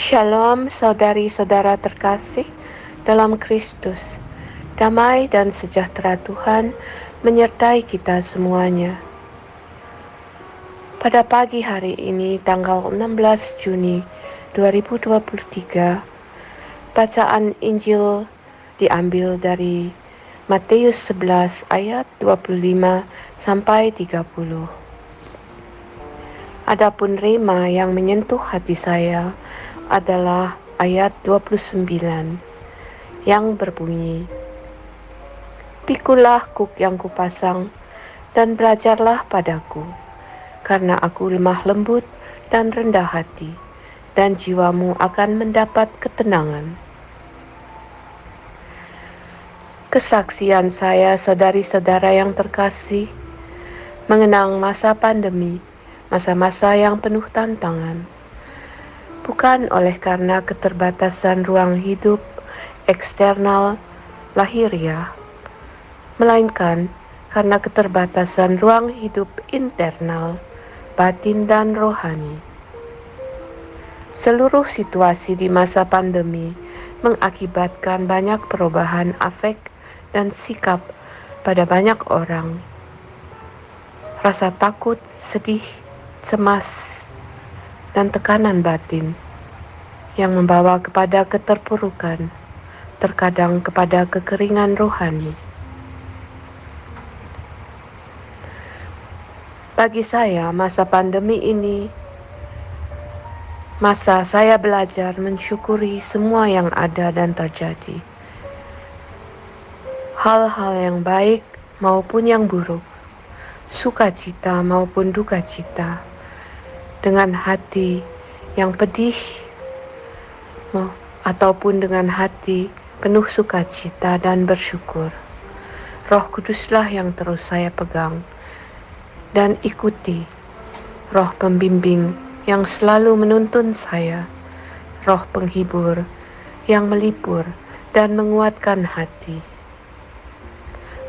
Shalom saudari-saudara terkasih dalam Kristus. Damai dan sejahtera Tuhan menyertai kita semuanya. Pada pagi hari ini tanggal 16 Juni 2023, bacaan Injil diambil dari Matius 11 ayat 25 sampai 30. Adapun rema yang menyentuh hati saya adalah ayat 29 yang berbunyi, "Pikulah kuk yang kupasang dan belajarlah padaku, karena aku lemah lembut dan rendah hati, dan jiwamu akan mendapat ketenangan." Kesaksian saya, saudari-saudara yang terkasih, mengenang masa pandemi, masa-masa yang penuh tantangan, bukan oleh karena keterbatasan ruang hidup eksternal lahiriah, melainkan karena keterbatasan ruang hidup internal, batin dan rohani. Seluruh situasi di masa pandemi mengakibatkan banyak perubahan afek dan sikap pada banyak orang. Rasa takut, sedih, cemas, dan tekanan batin yang membawa kepada keterpurukan, terkadang kepada kekeringan rohani. Bagi saya, masa pandemi ini masa saya belajar mensyukuri semua yang ada dan terjadi. Hal-hal yang baik maupun yang buruk, sukacita maupun duka cita, dengan hati yang pedih ataupun dengan hati penuh sukacita dan bersyukur. Roh Kuduslah yang terus saya pegang dan ikuti, Roh Pembimbing yang selalu menuntun saya, Roh Penghibur yang melipur dan menguatkan hati.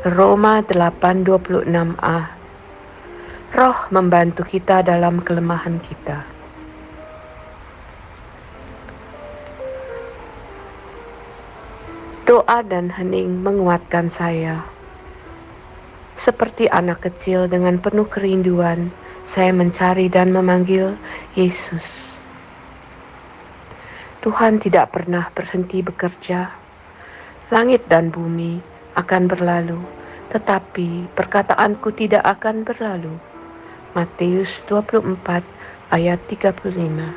Roma 8:26a. Roh membantu kita dalam kelemahan kita. Doa dan hening menguatkan saya. Seperti anak kecil dengan penuh kerinduan, saya mencari dan memanggil Yesus. Tuhan tidak pernah berhenti bekerja. Langit dan bumi akan berlalu, tetapi perkataanku tidak akan berlalu. Matius 24 ayat 35.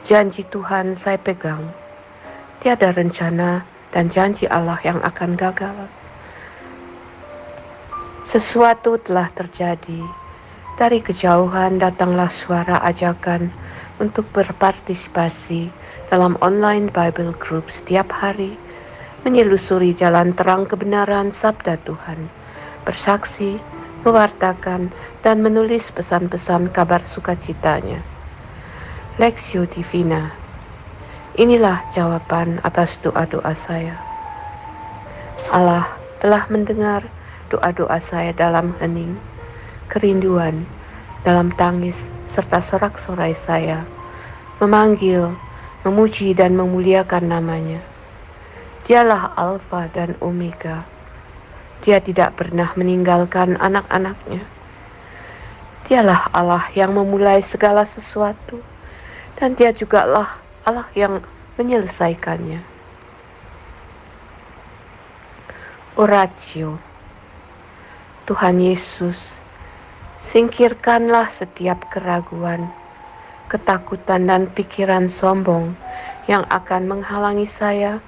Janji Tuhan saya pegang. Tiada rencana dan janji Allah yang akan gagal. Sesuatu telah terjadi. Dari kejauhan datanglah suara ajakan untuk berpartisipasi dalam online Bible Group setiap hari, menyelusuri jalan terang kebenaran sabda Tuhan, bersaksi, mewartakan, dan menulis pesan-pesan kabar sukacitanya. Lectio Divina. Inilah jawaban atas doa-doa saya. Allah telah mendengar doa-doa saya dalam hening, kerinduan, dalam tangis, serta sorak-sorai saya, memanggil, memuji dan memuliakan namanya. Dialah Alfa dan Omega. Dia tidak pernah meninggalkan anak-anaknya. Dialah Allah yang memulai segala sesuatu, dan dia jugalah Allah yang menyelesaikannya. Oratio. Tuhan Yesus, singkirkanlah setiap keraguan, ketakutan dan pikiran sombong yang akan menghalangi saya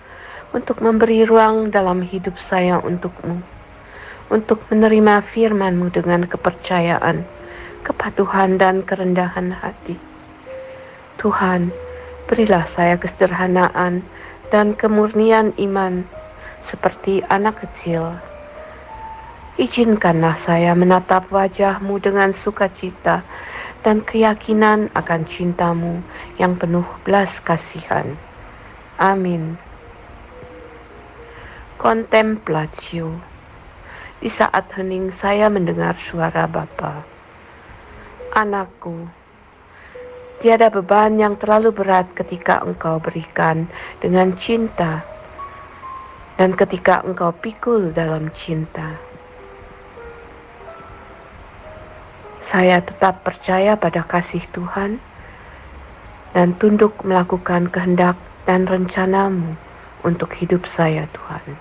untuk memberi ruang dalam hidup saya untuk-Mu, untuk menerima firman-Mu dengan kepercayaan, kepatuhan dan kerendahan hati. Tuhan, berilah saya kesederhanaan dan kemurnian iman seperti anak kecil. Izinkanlah saya menatap wajah-Mu dengan sukacita dan keyakinan akan cinta-Mu yang penuh belas kasihan. Amin. Contemplatio. Di saat hening saya mendengar suara Bapa. Anakku, Tiada beban yang terlalu berat ketika Engkau berikan dengan cinta dan ketika Engkau pikul dalam cinta. Saya tetap percaya pada kasih Tuhan dan tunduk melakukan kehendak dan rencana-Mu untuk hidup saya, Tuhan.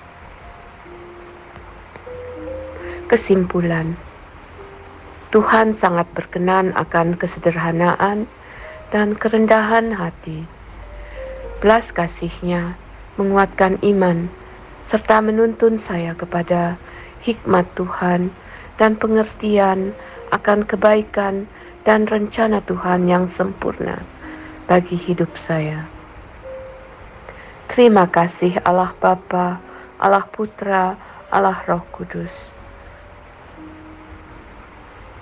Kesimpulan, Tuhan sangat berkenan akan kesederhanaan dan kerendahan hati. Belas kasih-Nya menguatkan iman serta menuntun saya kepada hikmat Tuhan dan pengertian akan kebaikan dan rencana Tuhan yang sempurna bagi hidup saya. Terima kasih Allah Bapa, Allah Putra, Allah Roh Kudus.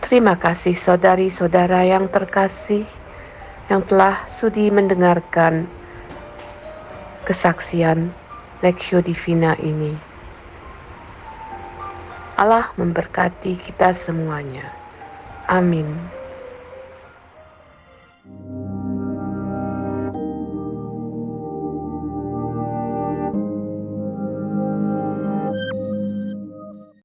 Terima kasih saudari-saudara yang terkasih yang telah sudi mendengarkan kesaksian Lectio Divina ini. Allah memberkati kita semuanya. Amin.